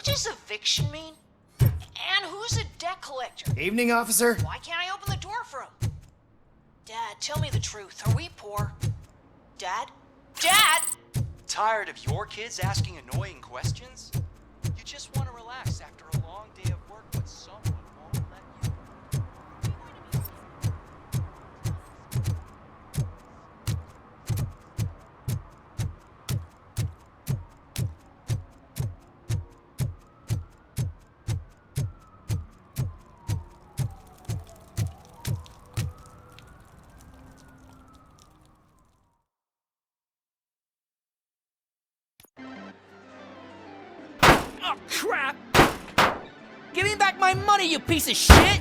What does eviction mean? And who's a debt collector? Evening, officer. Why can't I open the door for him? Dad, tell me the truth. Are we poor? Dad? Dad! Tired of your kids asking annoying questions? You just want to relax after a long day of work, but someone won't let you. Oh, crap! Give me back my money, you piece of shit!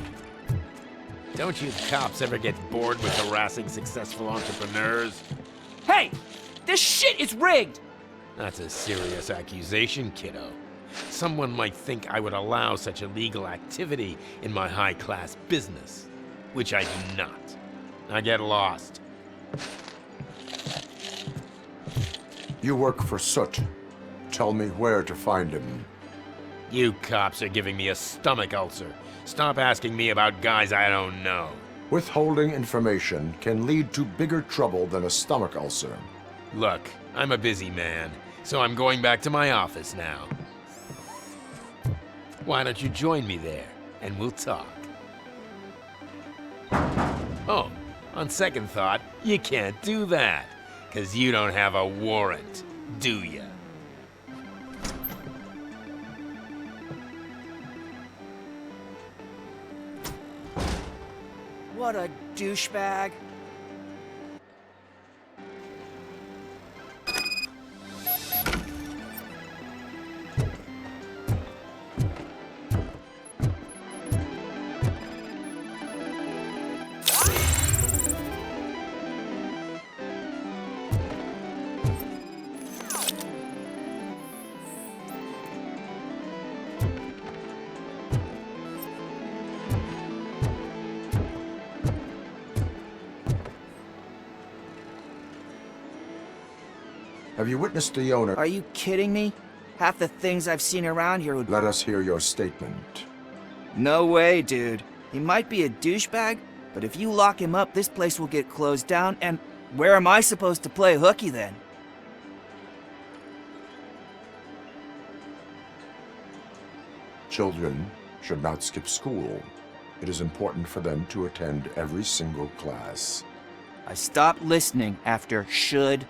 Don't you cops ever get bored with harassing successful entrepreneurs? Hey! This shit is rigged! That's a serious accusation, kiddo. Someone might think I would allow such illegal activity in my high-class business, which I do not. I get lost. You work for Soot. Tell me where to find him. You cops are giving me a stomach ulcer. Stop asking me about guys I don't know. Withholding information can lead to bigger trouble than a stomach ulcer. Look, I'm a busy man, so I'm going back to my office now. Why don't you join me there, and we'll talk. Oh, on second thought, you can't do that, 'cause you don't have a warrant, do ya? What a douchebag. Have you witnessed the owner? Are you kidding me? Half the things I've seen around here would... Let us hear your statement. No way, dude. He might be a douchebag, but if you lock him up, this place will get closed down, and where am I supposed to play hooky then? Children should not skip school. It is important for them to attend every single class. I stopped listening after should.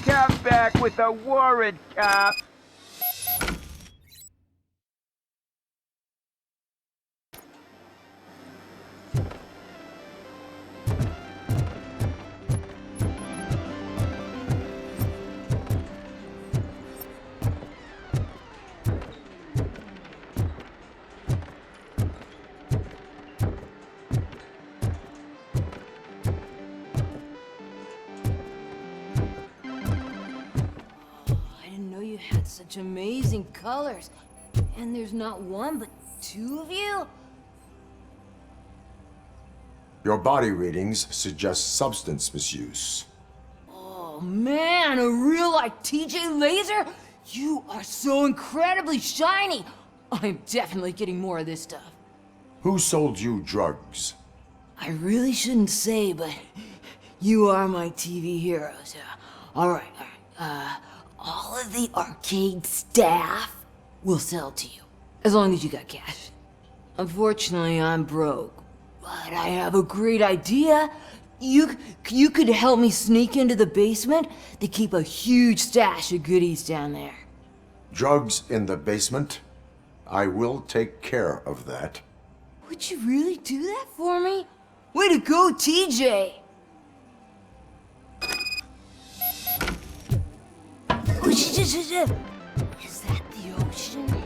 Come back with a warrant, cop. Such amazing colors. And there's not one, but two of you? Your body readings suggest substance misuse. Oh man, a real like TJ Laser? You are so incredibly shiny. I'm definitely getting more of this stuff. Who sold you drugs? I really shouldn't say, but you are my TV heroes. All right. all of the arcade staff will sell to you, as long as you got cash. Unfortunately, I'm broke, but I have a great idea. You could help me sneak into the basement. They keep a huge stash of goodies down there. Drugs in the basement? I will take care of that. Would you really do that for me? Way to go, TJ! Is that the ocean?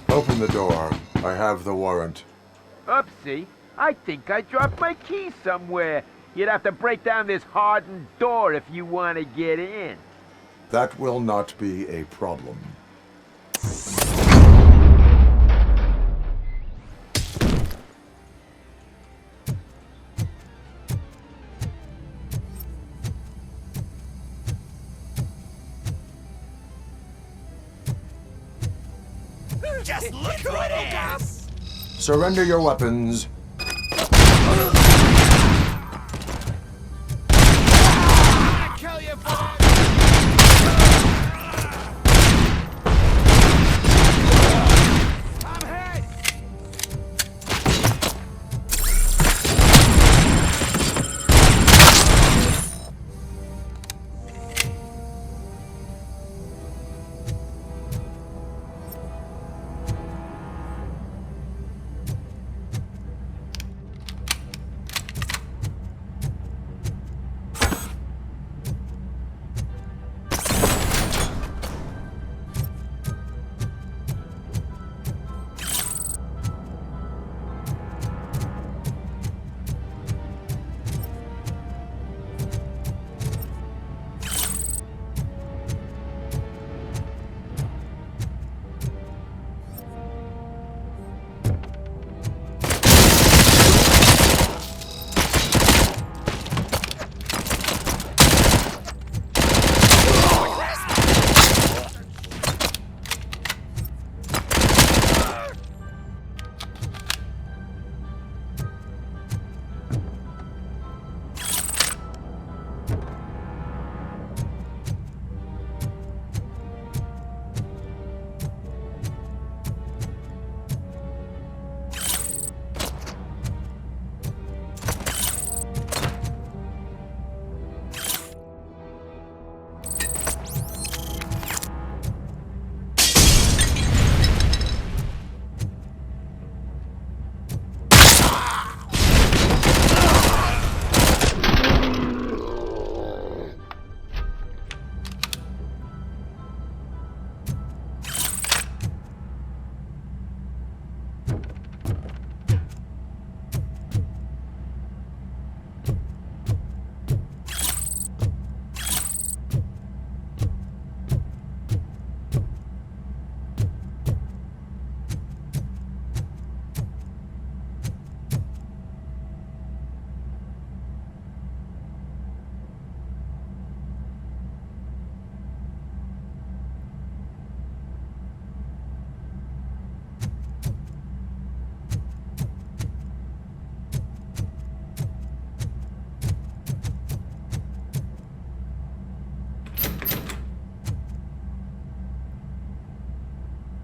Open the door. I have the warrant. Oopsie, I think I dropped my keys somewhere. You'd have to break down this hardened door if you want to get in. That will not be a problem. Just look who it is! Surrender your weapons.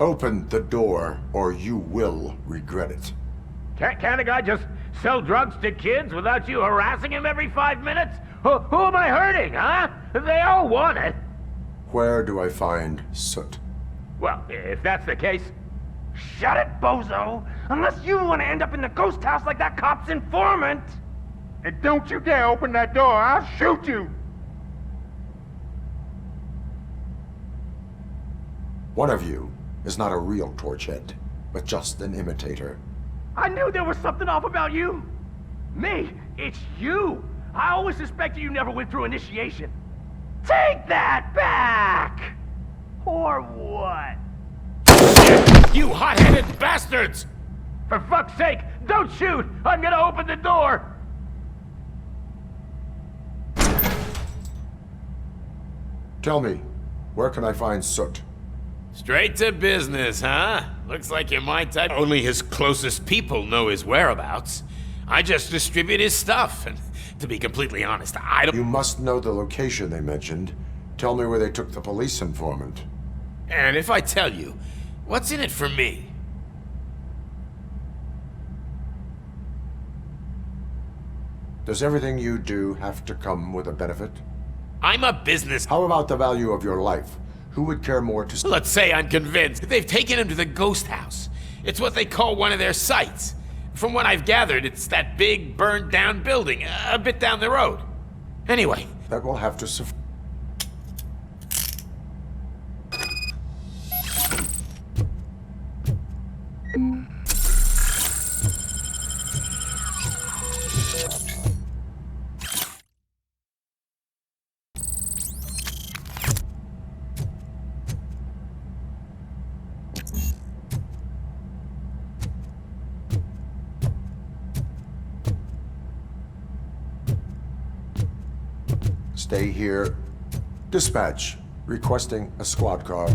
Open the door, or you will regret it. Can't a guy just sell drugs to kids without you harassing him every 5 minutes? Who am I hurting, huh? They all want it. Where do I find Soot? Well, if that's the case, shut it, bozo! Unless you want to end up in the ghost house like that cop's informant! And don't you dare open that door, I'll shoot you! One of you is not a real Torchhead, but just an imitator. I knew there was something off about you! Me? It's you! I always suspected you never went through initiation. Take that back! Or what? You hot-headed bastards! For fuck's sake, don't shoot! I'm gonna open the door! Tell me, where can I find Soot? Straight to business, huh? Looks like you're my type. Only his closest people know his whereabouts. I just distribute his stuff, and To be completely honest, I don't... You must know the location they mentioned. Tell me where they took the police informant. And if I tell you, what's in it for me? Does everything you do have to come with a benefit? I'm a business... How about the value of your life? Who would care more to... Let's say I'm convinced they've taken him to the ghost house. It's what they call one of their sites. From what I've gathered, it's that big, burned-down building, a bit down the road. Anyway... That will have to suffice. Stay here. Dispatch. Requesting a squad car.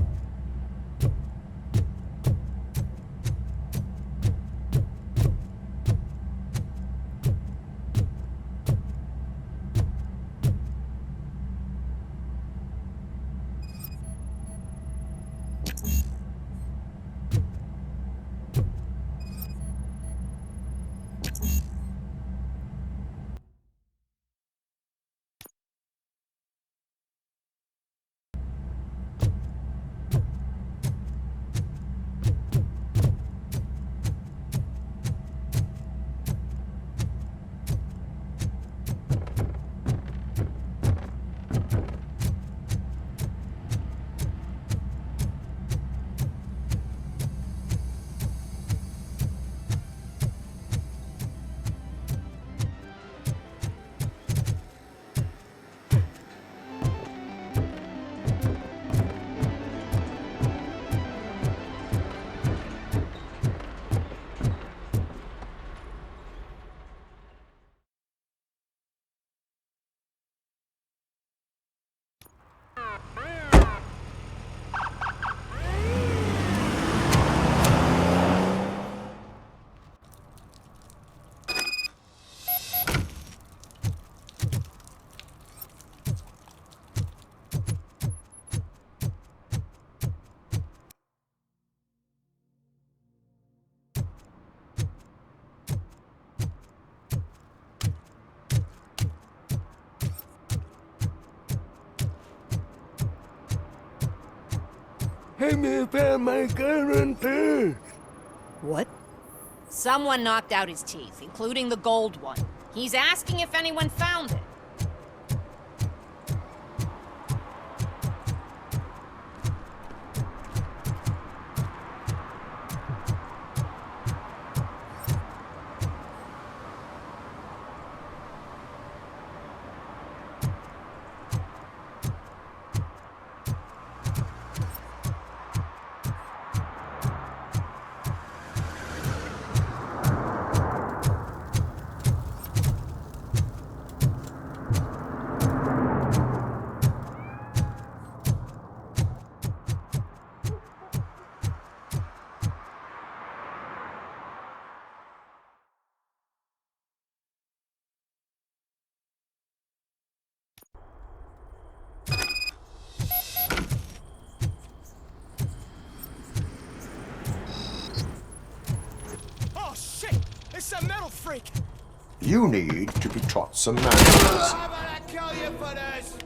What? Someone knocked out his teeth, including the gold one. He's asking if anyone found it. It's a metal freak! You need to be taught some manners. How about I kill you for this?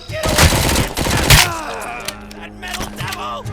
Get away! That metal devil!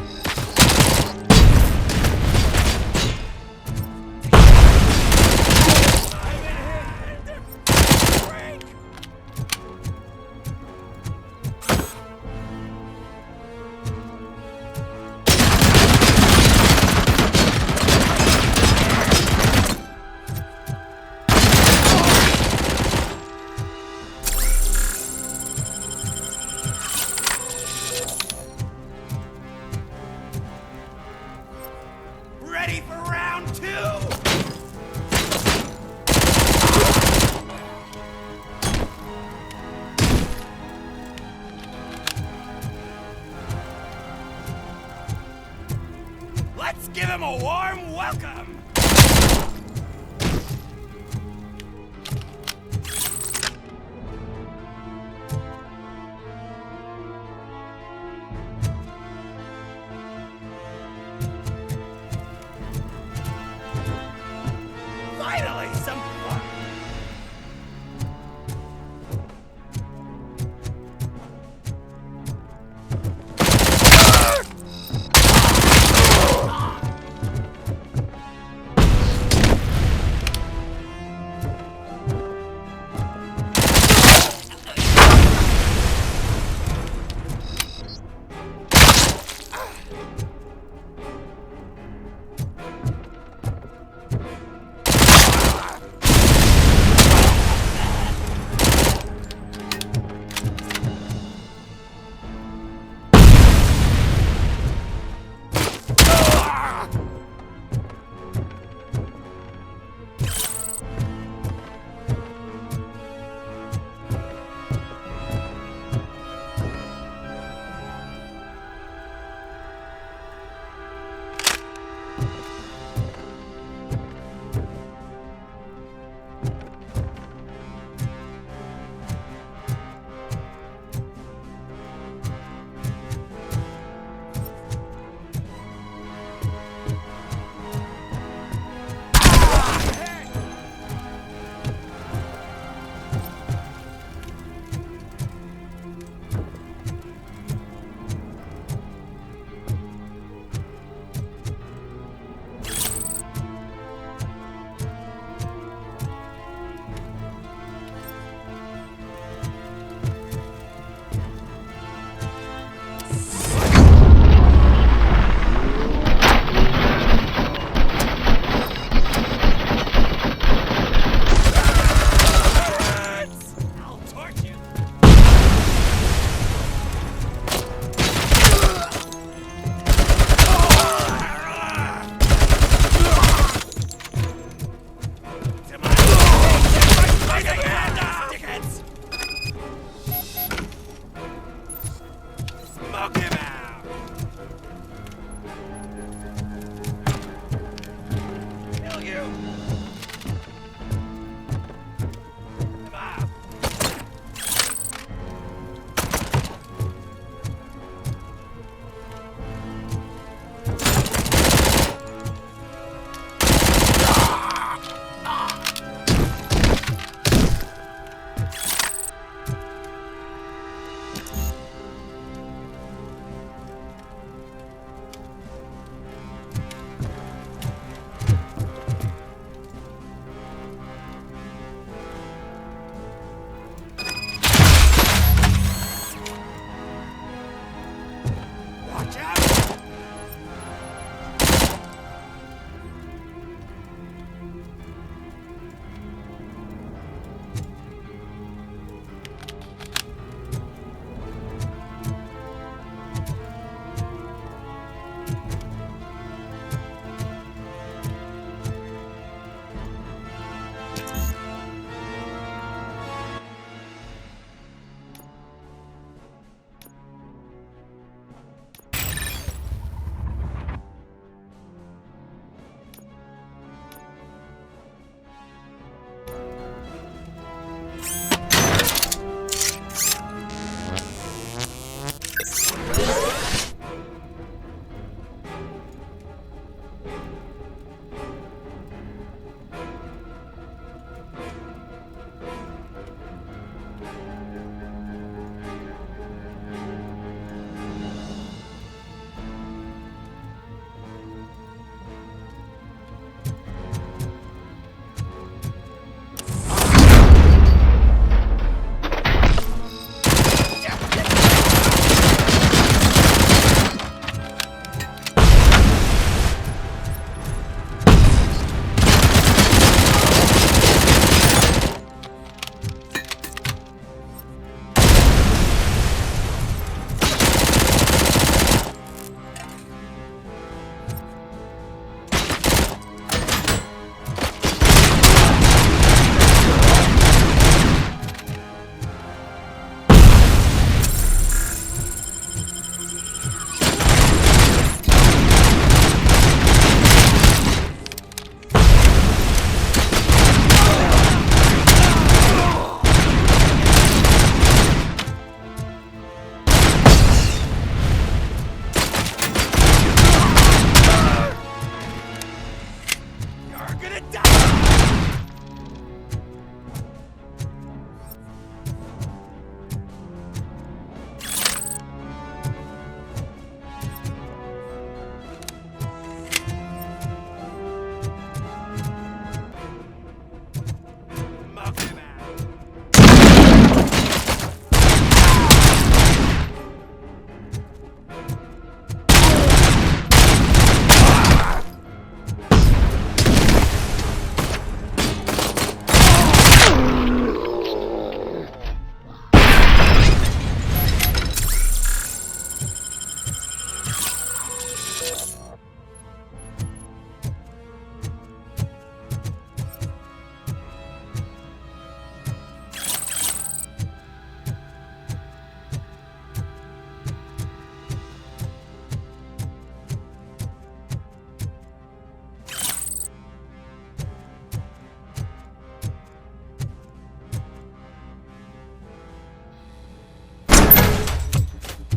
give him a warm welcome! Finally, some fun!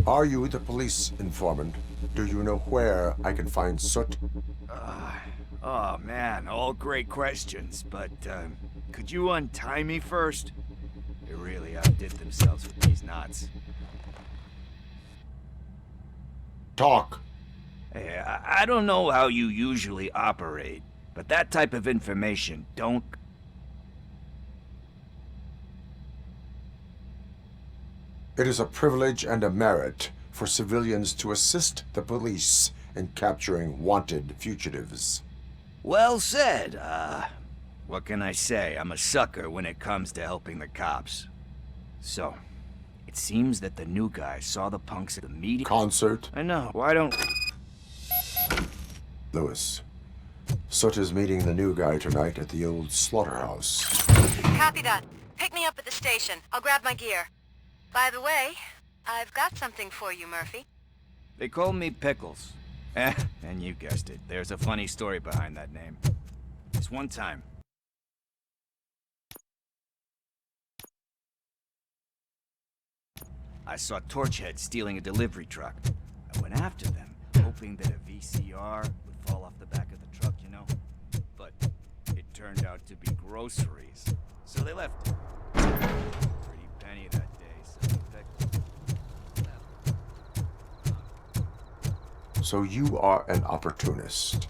Are you the police informant? Do you know where I can find Soot? Oh man, all great questions, but could you untie me first? They really outdid themselves with these knots. Talk. Hey, I don't know how you usually operate, but that type of information don't... It is a privilege and a merit for civilians to assist the police in capturing wanted fugitives. Well said. What can I say? I'm a sucker when it comes to helping the cops. So, it seems that the new guy saw the punks at the meeting... Concert. I know. Why don't... Lewis. Soot is meeting the new guy tonight at the old slaughterhouse. Copy that. Pick me up at the station. I'll grab my gear. By the way, I've got something for you, Murphy. They call me Pickles. And you guessed it. There's a funny story behind that name. This one time... I saw Torchhead stealing a delivery truck. I went after them, hoping that a VCR would fall off the back of the truck, you know? But it turned out to be groceries. So they left. Pretty penny that day, so they picked. So you are an opportunist.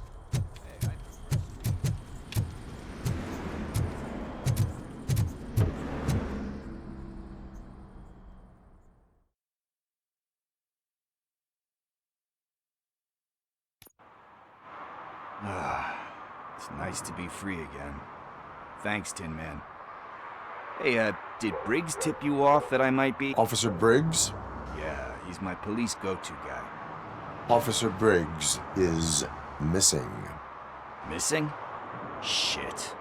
It's nice to be free again. Thanks, Tin Man. Hey, did Briggs tip you off that I might be... Officer Briggs? Yeah, he's my police go-to guy. Officer Briggs is missing. Missing? Shit.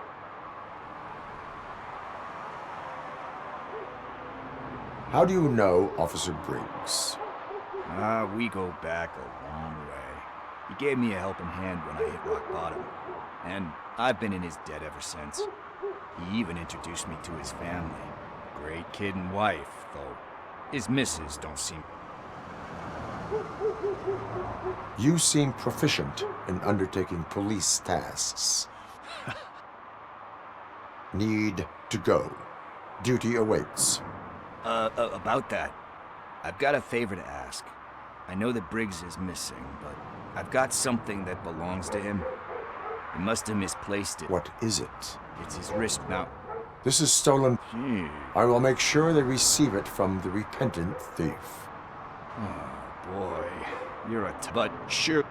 How do you know Officer Briggs? We go back a long way. He gave me a helping hand when I hit rock bottom. And I've been in his debt ever since. He even introduced me to his family. Great kid and wife, though his missus don't seem... You seem proficient in undertaking police tasks. Need to go. Duty awaits. About that, I've got a favor to ask. I know that Briggs is missing, but I've got something that belongs to him. He must have misplaced it. What is it? It's his wrist now. This is stolen. I will make sure they receive it from the repentant thief. Oh, boy. You're a but sure...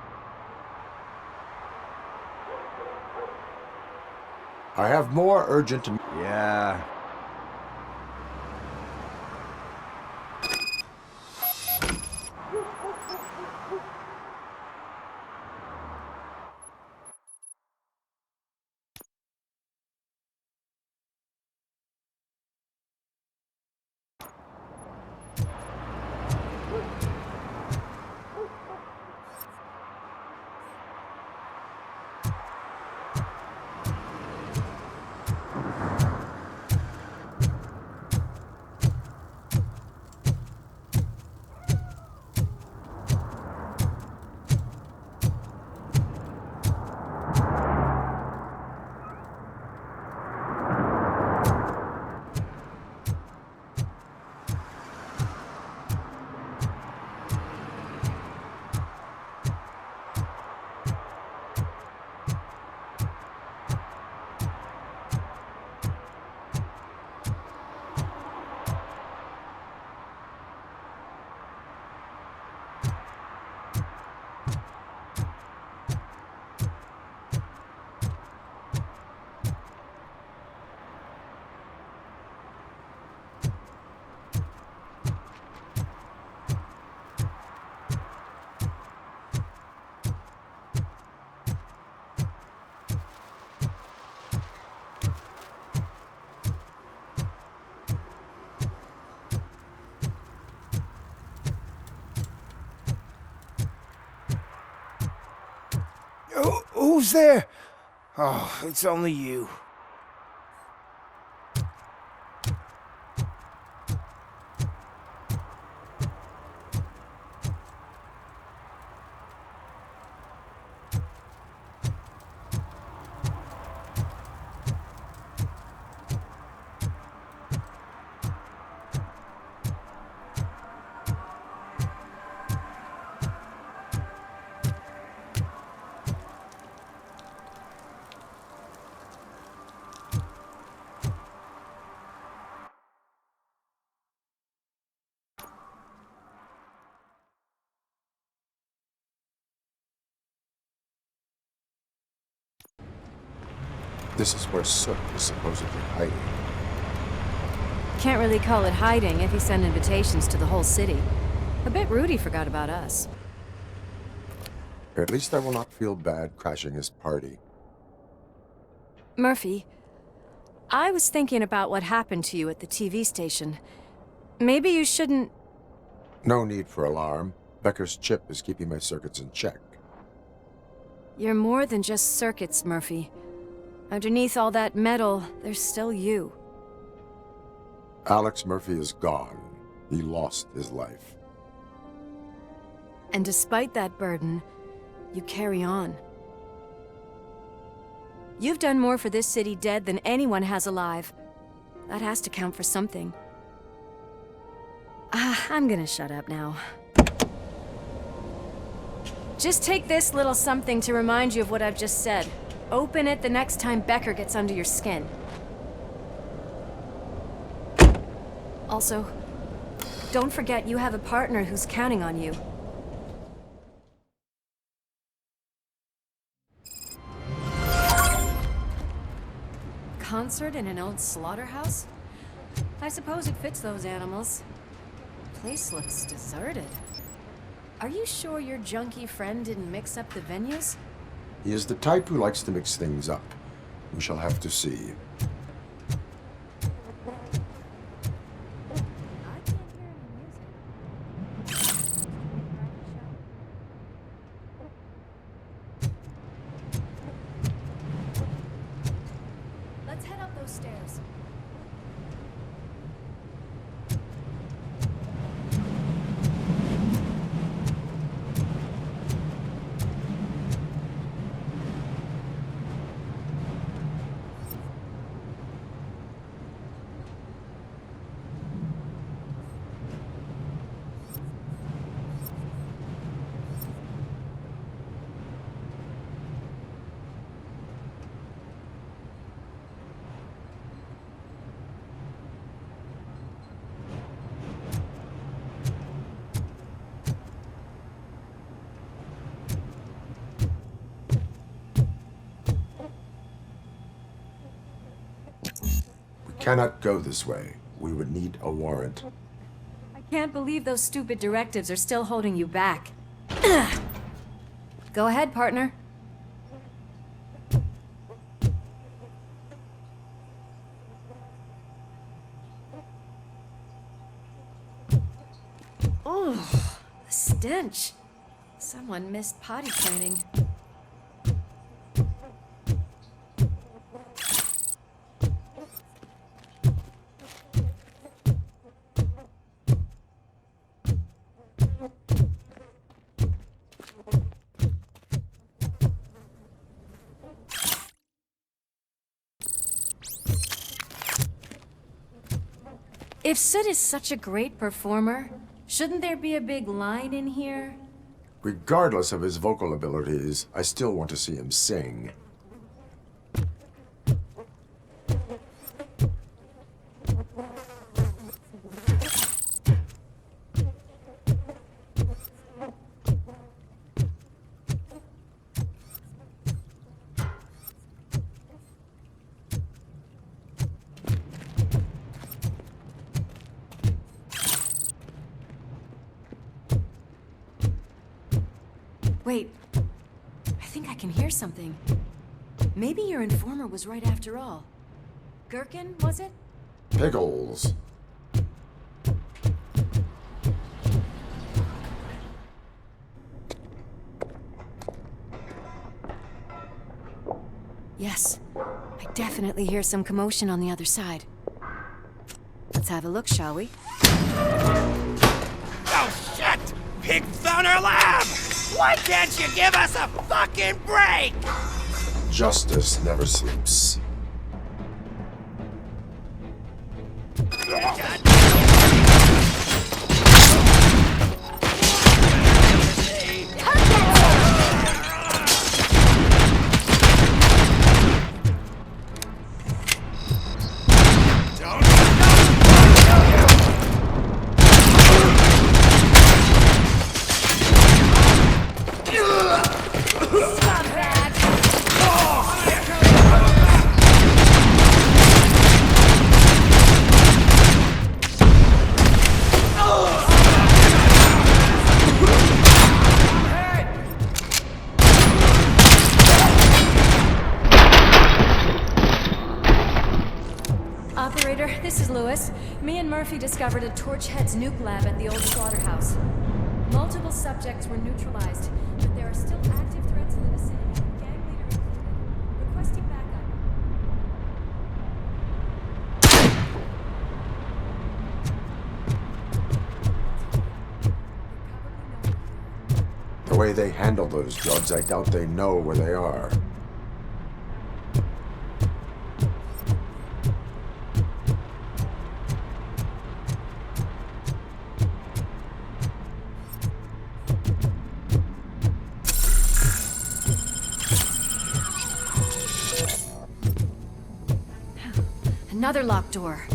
I have more urgent... Yeah... Who's there? Oh, it's only you. This is where Soot is supposedly hiding. Can't really call it hiding if he sent invitations to the whole city. A bit rude he forgot about us. At least I will not feel bad crashing his party. Murphy, I was thinking about what happened to you at the TV station. Maybe you shouldn't... No need for alarm. Becker's chip is keeping my circuits in check. You're more than just circuits, Murphy. Underneath all that metal, there's still you. Alex Murphy is gone. He lost his life. And despite that burden, you carry on. You've done more for this city dead than anyone has alive. That has to count for something. I'm gonna shut up now. Just take this little something to remind you of what I've just said. Open it the next time Becker gets under your skin. Also, don't forget you have a partner who's counting on you. Concert in an old slaughterhouse? I suppose it fits those animals. Place looks deserted. Are you sure your junkie friend didn't mix up the venues? He is the type who likes to mix things up. We shall have to see. Let's head up those stairs. Cannot go this way. We would need a warrant. I can't believe those stupid directives are still holding you back. Go ahead, partner. Ooh, the stench. Someone missed potty training. If Sid is such a great performer, shouldn't there be a big line in here? Regardless of his vocal abilities, I still want to see him sing. Wait, I think I can hear something. Maybe your informer was right after all. Gherkin, was it? Pickles. Yes, I definitely hear some commotion on the other side. Let's have a look, shall we? Oh shit! Pig found our lab! Why can't you give us a fucking break? Justice never sleeps. Lewis. Me and Murphy discovered a Torchhead's nuke lab at the old slaughterhouse. Multiple subjects were neutralized, but there are still active threats in the vicinity, gang leader included. Requesting backup. The way they handle those drugs, I doubt they know where they are. Another locked door.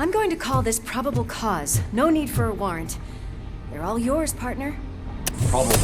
I'm going to call this probable cause. No need for a warrant. They're all yours, partner. Probably.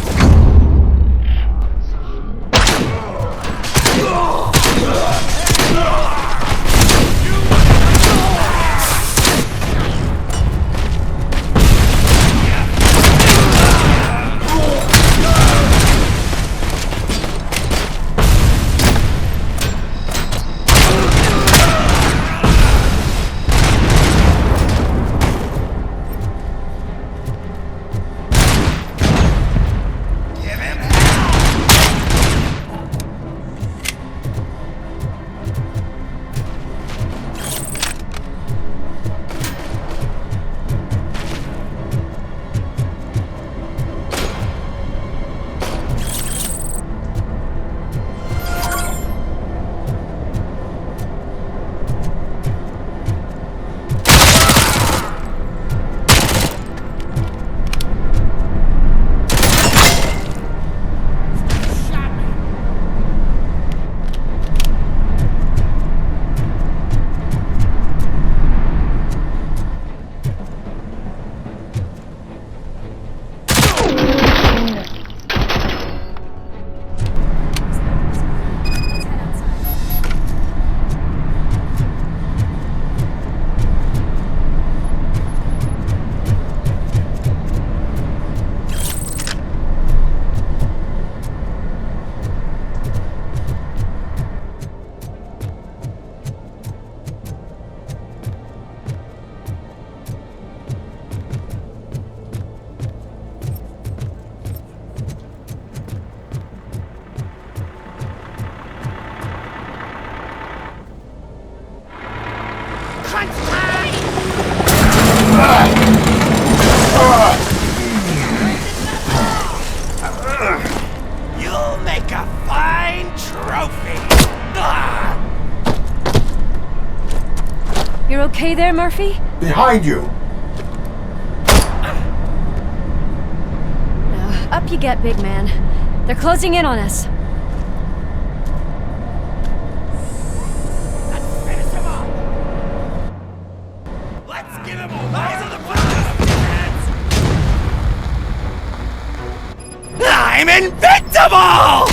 You'll make a fine trophy. You're okay there, Murphy? Behind you! Up you get, big man. They're closing in on us. Let's finish him off. Let's give him a rise of the planet. I'm invincible!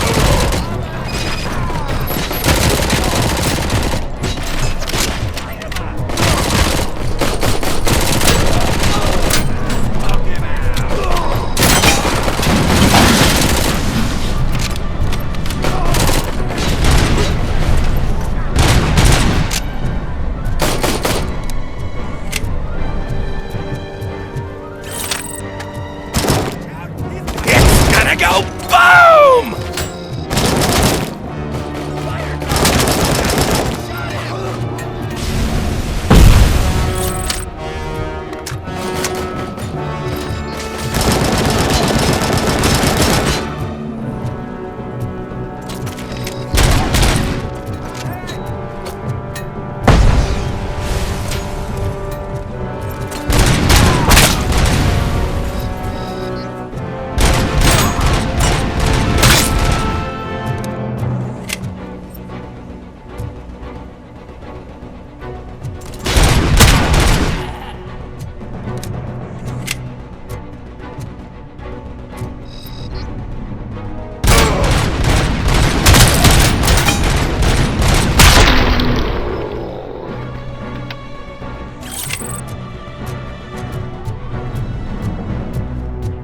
Go boom!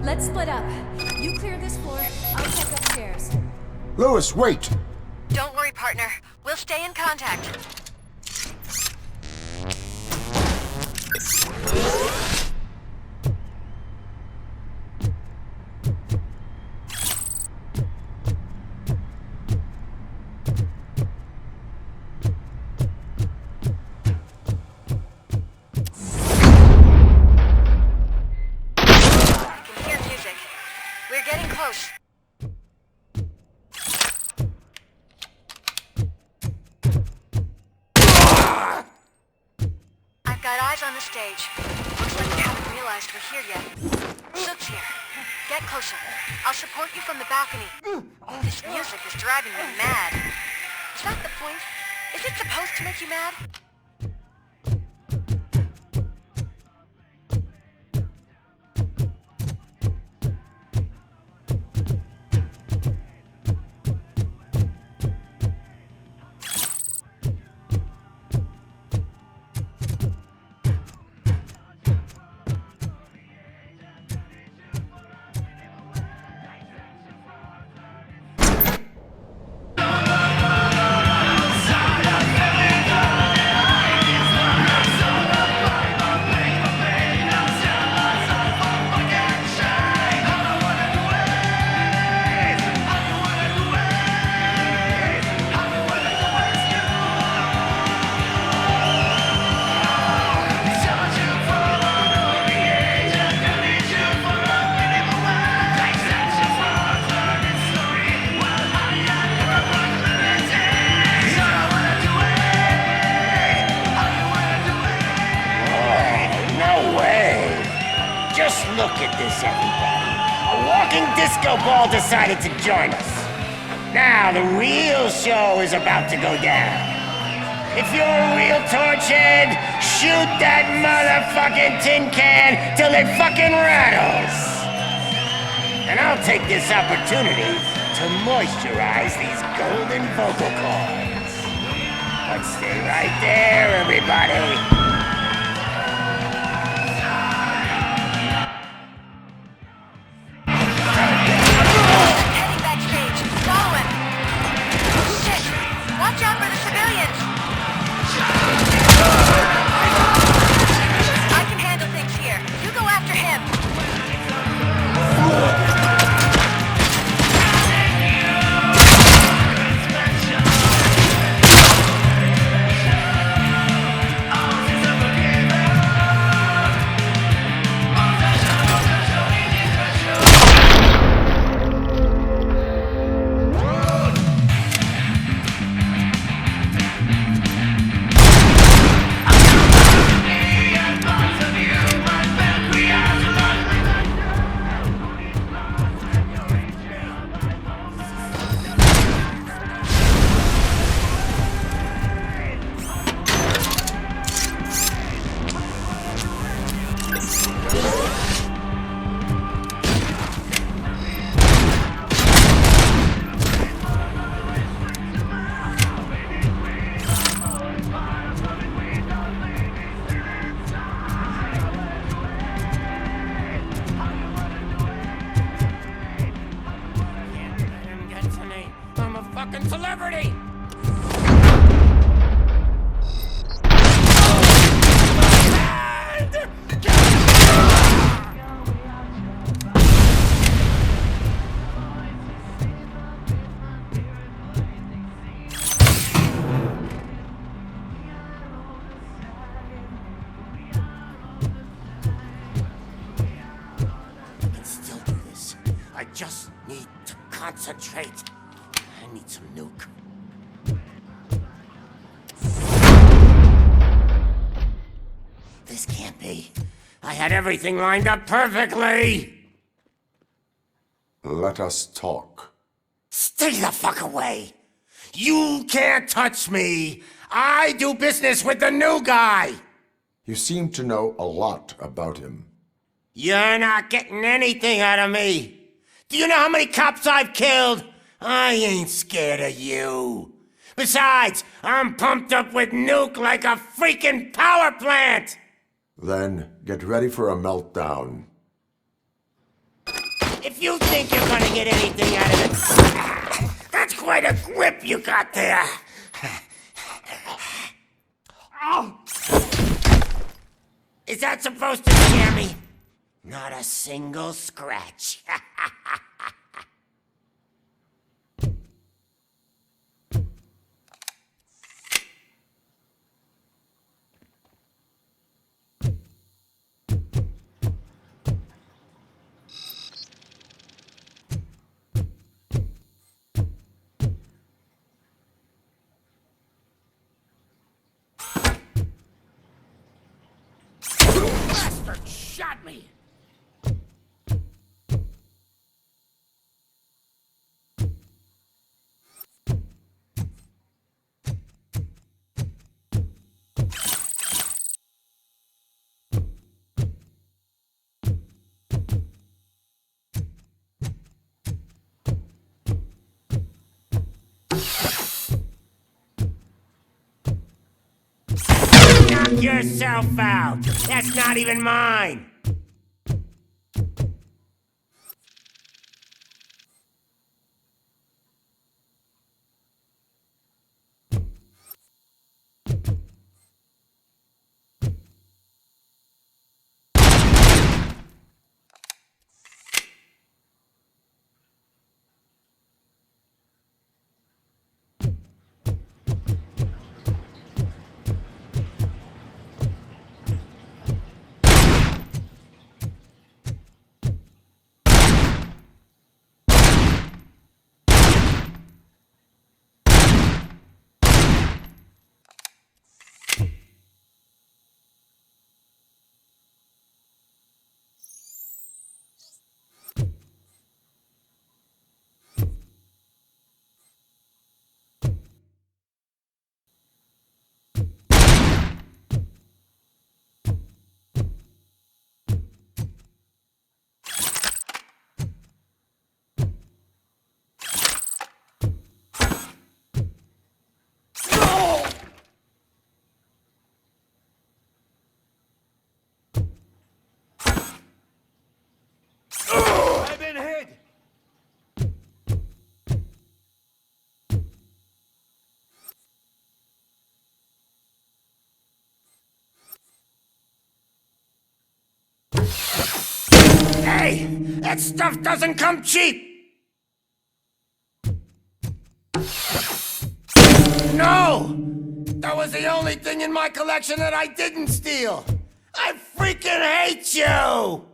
Let's split up. You clear this floor, I'll check upstairs. Lewis, wait! Don't worry, partner. We'll stay in contact. We're getting close. I've got eyes on the stage. Looks like they haven't realized we're here yet. Sook's here. Get closer. I'll support you from the balcony. This music is driving me mad. Is that the point? Is it supposed to make you mad? Just look at this, everybody. A walking disco ball decided to join us. Now the real show is about to go down. If you're a real torchhead, shoot that motherfucking tin can till it fucking rattles. And I'll take this opportunity to moisturize these golden vocal cords. But stay right there, everybody. Watch out for the civilians! I can handle things here. You go after him. I'm a fucking celebrity! I can still do this. I just need to concentrate. I need some nuke. This can't be. I had everything lined up perfectly! Let us talk. Stay the fuck away! You can't touch me! I do business with the new guy! You seem to know a lot about him. You're not getting anything out of me! Do you know how many cops I've killed? I ain't scared of you. Besides, I'm pumped up with nuke like a freaking power plant! Then get ready for a meltdown. If you think you're gonna get anything out of it, that's quite a grip you got there. Is that supposed to scare me? Not a single scratch. Bastard shot me! Knock yourself out! That's not even mine! I've been hit! Hey! That stuff doesn't come cheap! No! That was the only thing in my collection that I didn't steal! I freaking hate you!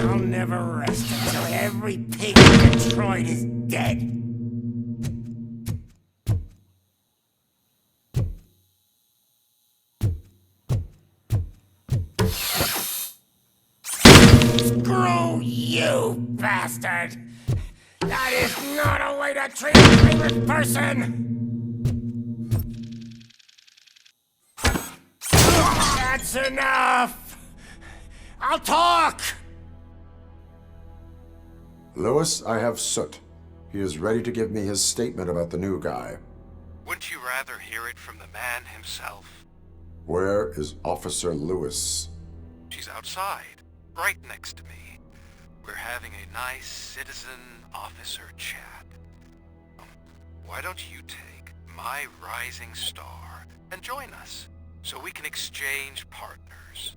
I'll never rest until every pig in Detroit is dead. Screw you, bastard! That is not a way to treat a famous person! That's enough! I'll talk! Lewis, I have Soot. He is ready to give me his statement about the new guy. Wouldn't you rather hear it from the man himself? Where is Officer Lewis? She's outside, right next to me. We're having a nice citizen-officer chat. Why don't you take my rising star and join us, so we can exchange partners?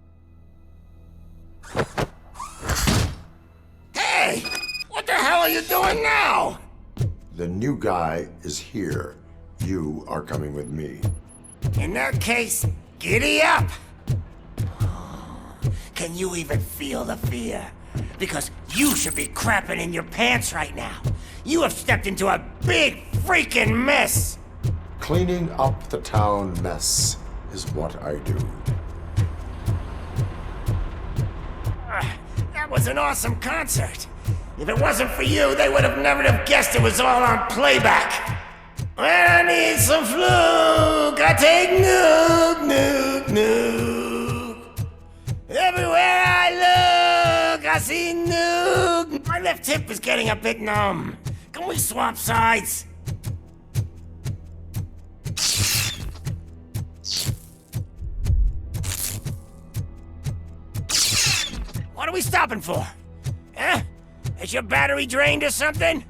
Hey! What the hell are you doing now? The new guy is here. You are coming with me. In that case, giddy up! Can you even feel the fear? Because you should be crapping in your pants right now. You have stepped into a big freaking mess! Cleaning up the town mess is what I do. That was an awesome concert. If it wasn't for you, they would have never have guessed it was all on playback. When I need some fluke, I take nuke, nuke, nuke. Everywhere I look, I see nuke. My left hip is getting a bit numb. Can we swap sides? What are we stopping for? Huh? Is your battery drained or something?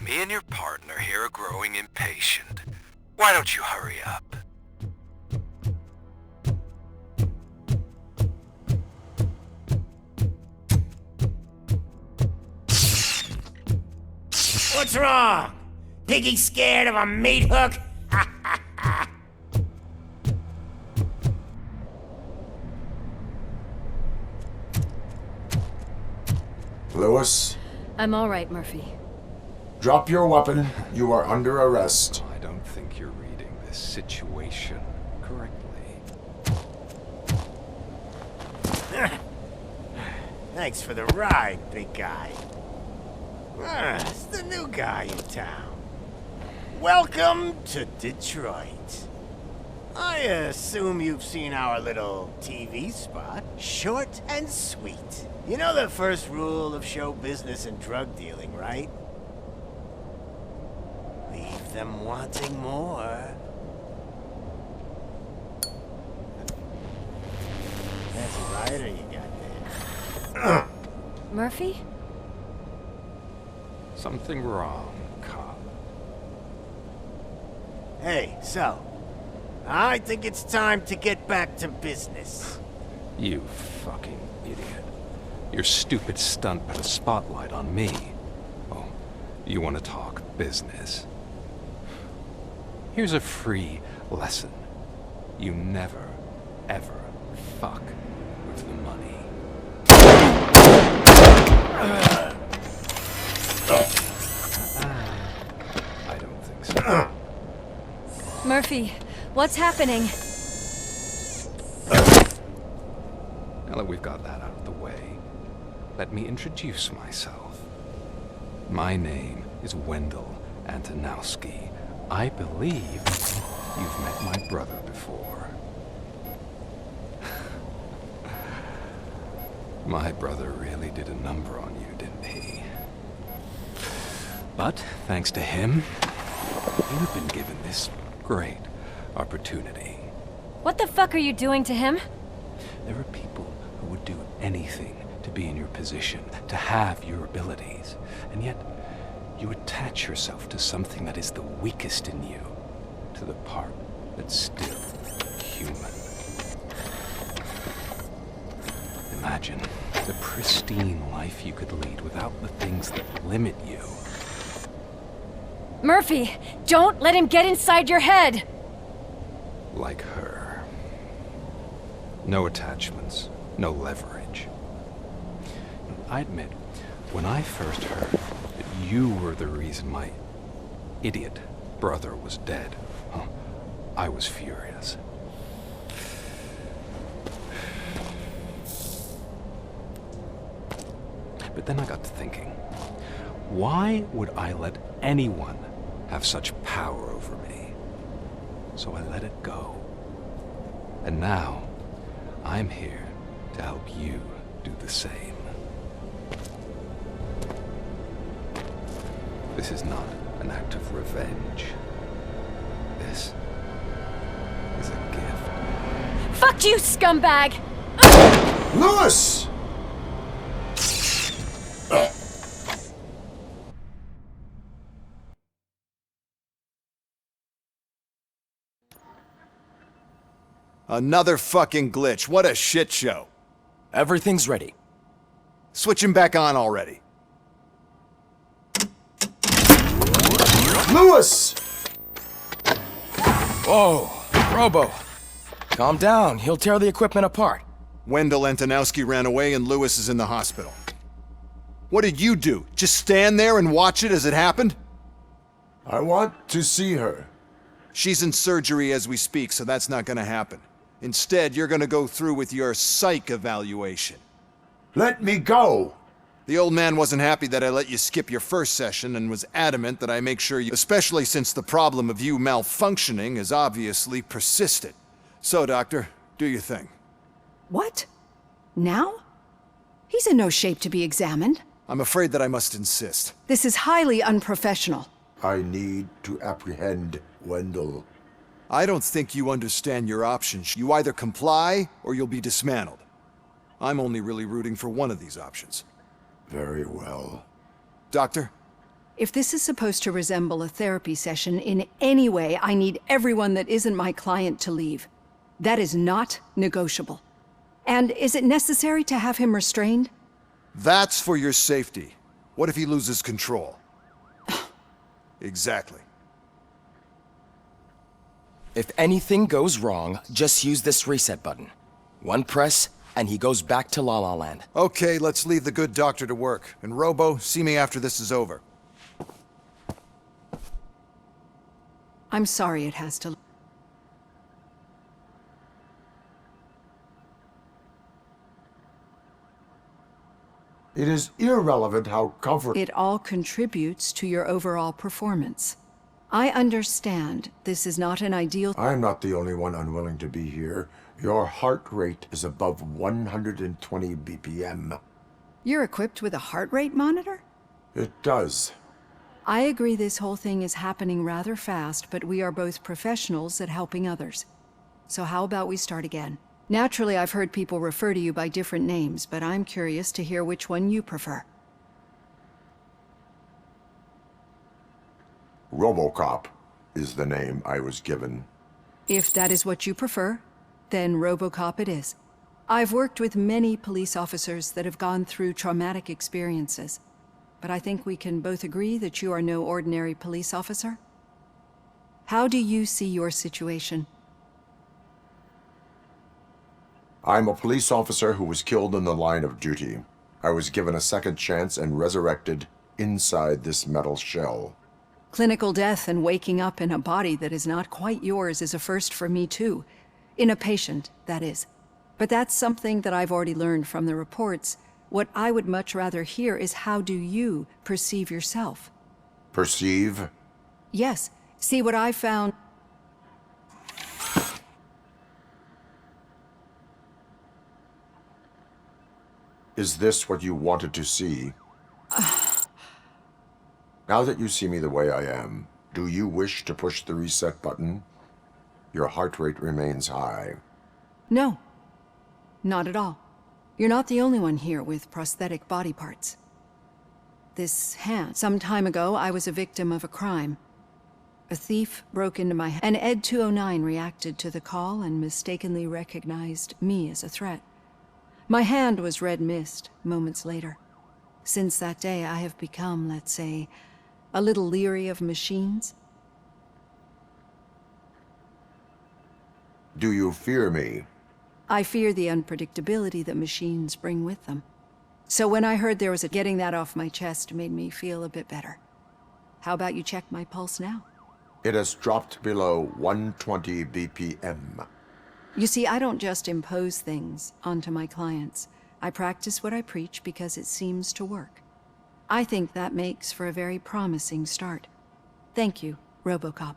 Me and your partner here are growing impatient. Why don't you hurry up? What's wrong? Piggy scared of a meat hook? Lewis, I'm all right, Murphy. drop your weapon. You are under arrest. I don't think you're reading this situation correctly. Thanks for the ride, big guy. It's the new guy in town. Welcome to Detroit. I assume you've seen our little TV spot. Short and sweet. You know the first rule of show business and drug dealing, right? Leave them wanting more. That's a rider you got there. Murphy? Something wrong, cop. Hey, so, I think it's time to get back to business. You fucking idiot. Your stupid stunt put a spotlight on me. Oh, you want to talk business? Here's a free lesson. You never, ever fuck with the money. I don't think so. Murphy, what's happening? Now that we've got that out of the way, let me introduce myself. My name is Wendell Antonowski. I believe you've met my brother before. My brother really did a number on you, didn't he? But thanks to him, you've been given this great opportunity. What the fuck are you doing to him? There are people who would do anything to be in your position, to have your abilities, and yet you attach yourself to something that is the weakest in you, to the part that's still human. Imagine the pristine life you could lead without the things that limit you. Murphy, don't let him get inside your head! Like her. No attachments, no leverage. I admit, when I first heard that you were the reason my idiot brother was dead, I was furious. But then I got to thinking, why would I let anyone have such power over me? So I let it go. And now, I'm here to help you do the same. This is not an act of revenge. This is a gift. Fuck you, scumbag! Lewis! Another fucking glitch. What a shit show. Everything's ready. Switch him back on already. Lewis! Whoa, Robo. Calm down. He'll tear the equipment apart. Wendell Antonowski ran away and Lewis is in the hospital. What did you do? Just stand there and watch it as it happened? I want to see her. She's in surgery as we speak, so that's not gonna happen. Instead, you're gonna go through with your psych evaluation. Let me go! The old man wasn't happy that I let you skip your first session and was adamant that I make sure you, especially since the problem of you malfunctioning is obviously persistent. So, Doctor, do your thing. What? Now? He's in no shape to be examined. I'm afraid that I must insist. This is highly unprofessional. I need to apprehend Wendell. I don't think you understand your options. You either comply or you'll be dismantled. I'm only really rooting for one of these options. Very well. Doctor, If this is supposed to resemble a therapy session in any way, I need everyone that isn't my client to leave. That is not negotiable. And is it necessary to have him restrained? That's for your safety. What if he loses control? Exactly. If anything goes wrong, just use this reset button. One press, and he goes back to La La Land. Okay, let's leave the good doctor to work. And Robo, see me after this is over. I'm sorry it has to... It is irrelevant how comfort... It all contributes to your overall performance. I understand this is not an ideal... I'm not the only one unwilling to be here. Your heart rate is above 120 BPM. You're equipped with a heart rate monitor? It does. I agree this whole thing is happening rather fast, but we are both professionals at helping others. So how about we start again? Naturally, I've heard people refer to you by different names, but I'm curious to hear which one you prefer. ROBOCOP is the name I was given. If that is what you prefer, then ROBOCOP it is. I've worked with many police officers that have gone through traumatic experiences, but I think we can both agree that you are no ordinary police officer. How do you see your situation? I'm a police officer who was killed in the line of duty. I was given a second chance and resurrected inside this metal shell. Clinical death and waking up in a body that is not quite yours is a first for me too. In a patient, that is. But that's something that I've already learned from the reports. What I would much rather hear is how do you perceive yourself? Perceive? Yes. See what I found... Is this what you wanted to see? Now that you see me the way I am, do you wish to push the reset button? Your heart rate remains high. No. Not at all. You're not the only one here with prosthetic body parts. This hand. Some time ago, I was a victim of a crime. A thief broke into my... And Ed 209 reacted to the call and mistakenly recognized me as a threat. My hand was red mist moments later. Since that day, I have become, let's say, a little leery of machines. Do you fear me? I fear the unpredictability that machines bring with them. So when I heard there was getting that off my chest made me feel a bit better. How about you check my pulse now? It has dropped below 120 BPM. You see, I don't just impose things onto my clients. I practice what I preach because it seems to work. I think that makes for a very promising start. Thank you, ROBOCOP.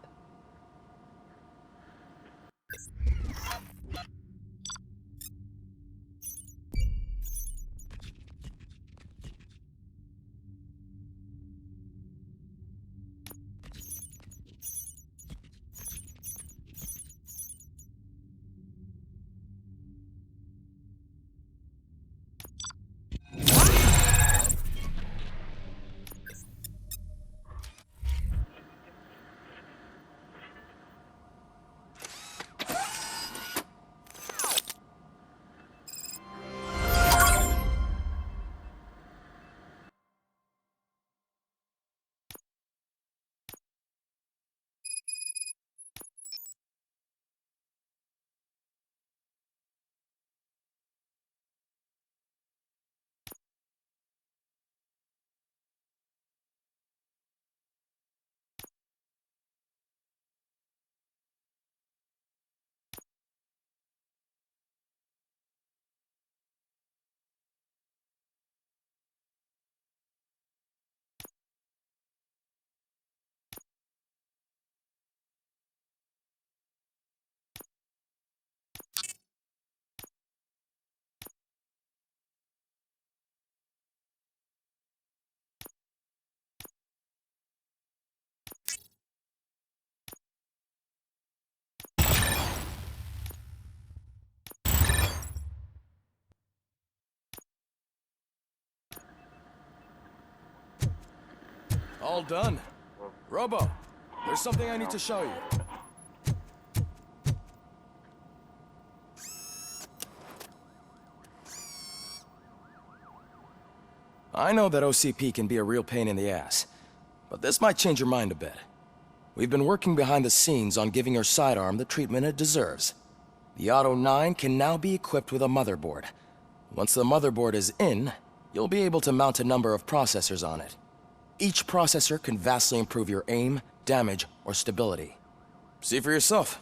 All done. Robo, there's something I need to show you. I know that OCP can be a real pain in the ass, but this might change your mind a bit. We've been working behind the scenes on giving your sidearm the treatment it deserves. The Auto 9 can now be equipped with a motherboard. Once the motherboard is in, you'll be able to mount a number of processors on it. Each processor can vastly improve your aim, damage, or stability. See for yourself.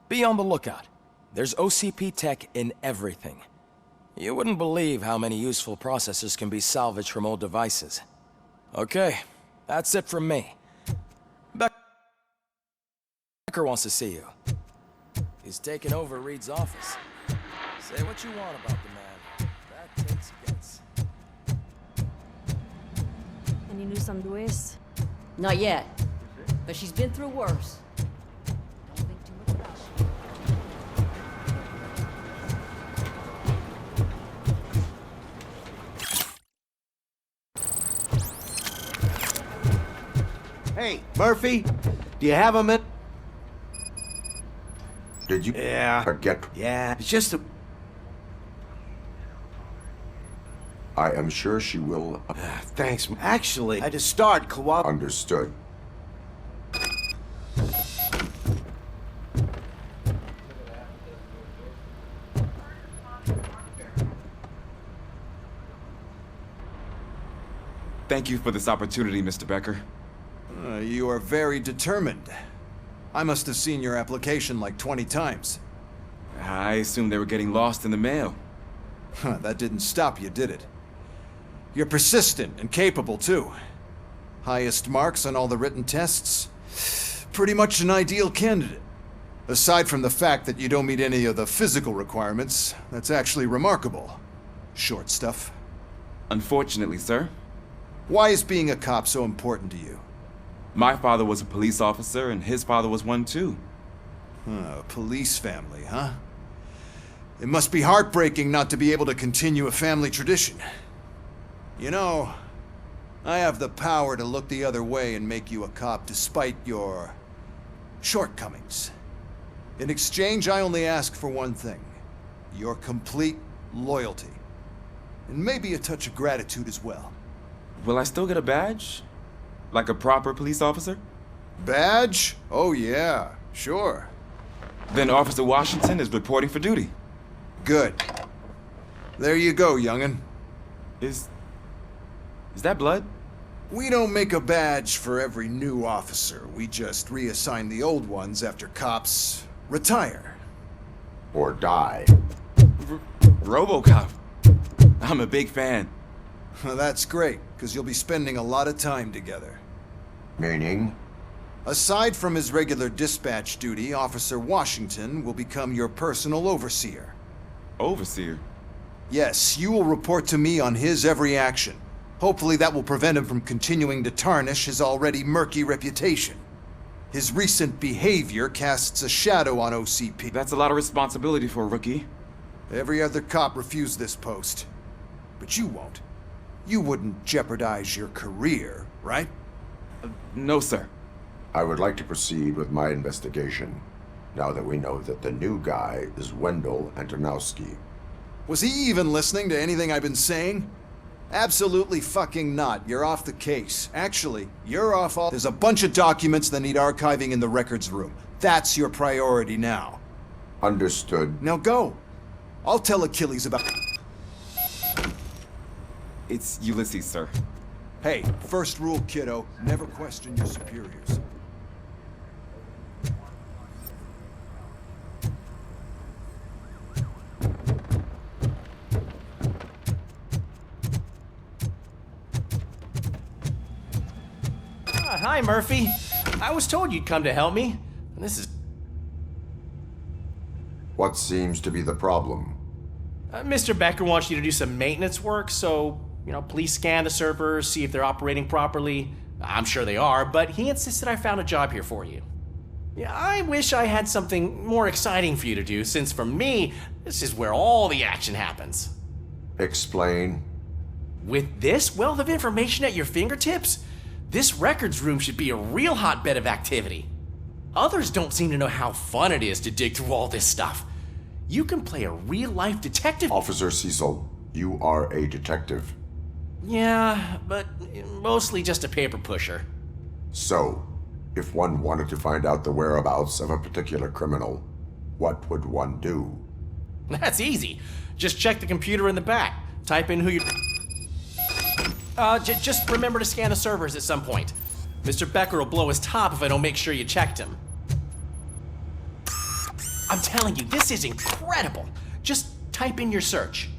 Be on the lookout. There's OCP tech in everything. You wouldn't believe how many useful processors can be salvaged from old devices. Okay, that's it from me. Becker wants to see you. He's taken over Reed's office. Say what you want about the man. That takes guts. Any news on Luis? Not yet, but she's been through worse. Don't think too much about it. Hey, Murphy, do you have a minute? Did you forget? Yeah, it's just a... I am sure she will. Thanks. Actually, I just started cooperating. Understood. Thank you for this opportunity, Mr. Becker. You are very determined. I must have seen your application like 20 times. I assumed they were getting lost in the mail. That didn't stop you, did it? You're persistent and capable, too. Highest marks on all the written tests. Pretty much an ideal candidate. Aside from the fact that you don't meet any of the physical requirements, that's actually remarkable. Short stuff. Unfortunately, sir. Why is being a cop so important to you? My father was a police officer, and his father was one too. A police family, huh? It must be heartbreaking not to be able to continue a family tradition. You know, I have the power to look the other way and make you a cop despite your shortcomings. In exchange, I only ask for one thing. Your complete loyalty. And maybe a touch of gratitude as well. Will I still get a badge? Like a proper police officer? Badge? Oh yeah, sure. Then Officer Washington is reporting for duty. Good. There you go, young'un. Is that blood? We don't make a badge for every new officer. We just reassign the old ones after cops retire. Or die. ROBOCOP. I'm a big fan. Well, that's great, because you'll be spending a lot of time together. Meaning? Aside from his regular dispatch duty, Officer Washington will become your personal overseer. Overseer? Yes, you will report to me on his every action. Hopefully that will prevent him from continuing to tarnish his already murky reputation. His recent behavior casts a shadow on OCP. That's a lot of responsibility for a rookie. Every other cop refused this post. But you won't. You wouldn't jeopardize your career, right? No, sir. I would like to proceed with my investigation, now that we know that the new guy is Wendell Antonowski. Was he even listening to anything I've been saying? Absolutely fucking not. You're off the case. Actually, you're off all— There's a bunch of documents that need archiving in the records room. That's your priority now. Understood. Now go. I'll tell Achilles about— It's Ulysses, sir. Hey, first rule, kiddo. Never question your superiors. Hi, Murphy. I was told you'd come to help me. This is... What seems to be the problem? Mr. Becker wants you to do some maintenance work, so, please scan the servers, see if they're operating properly. I'm sure they are, but he insisted I found a job here for you. Yeah, I wish I had something more exciting for you to do, since for me, this is where all the action happens. Explain. With this wealth of information at your fingertips, this records room should be a real hotbed of activity. Others don't seem to know how fun it is to dig through all this stuff. You can play a real-life detective— Officer Cecil, you are a detective. Yeah, but mostly just a paper pusher. So, if one wanted to find out the whereabouts of a particular criminal, what would one do? That's easy. Just check the computer in the back. Type in who you... just remember to scan the servers at some point. Mr. Becker will blow his top if I don't make sure you checked him. I'm telling you, this is incredible. Just type in your search.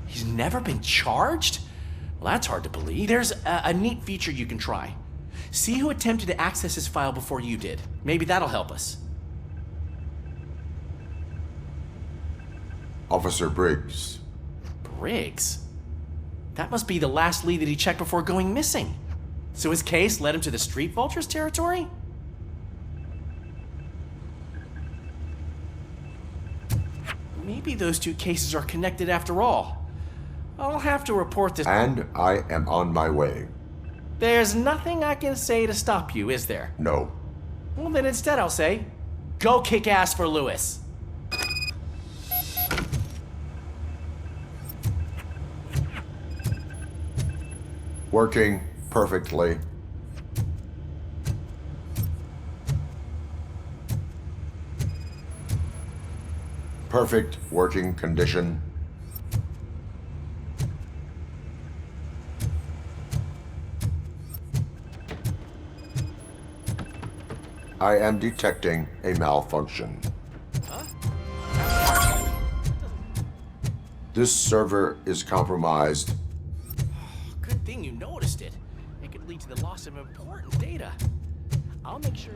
He's never been charged? Well, that's hard to believe. There's a neat feature you can try. See who attempted to access his file before you did. Maybe that'll help us. Officer Briggs. Briggs? That must be the last lead that he checked before going missing. So his case led him to the Street Vultures territory? Maybe those two cases are connected after all. I'll have to report this— And I am on my way. There's nothing I can say to stop you, is there? No. Well, then instead I'll say, go kick ass for Lewis. Working perfectly. Perfect working condition. I am detecting a malfunction. This server is compromised. Good thing you noticed it. It could lead to the loss of important data. I'll make sure...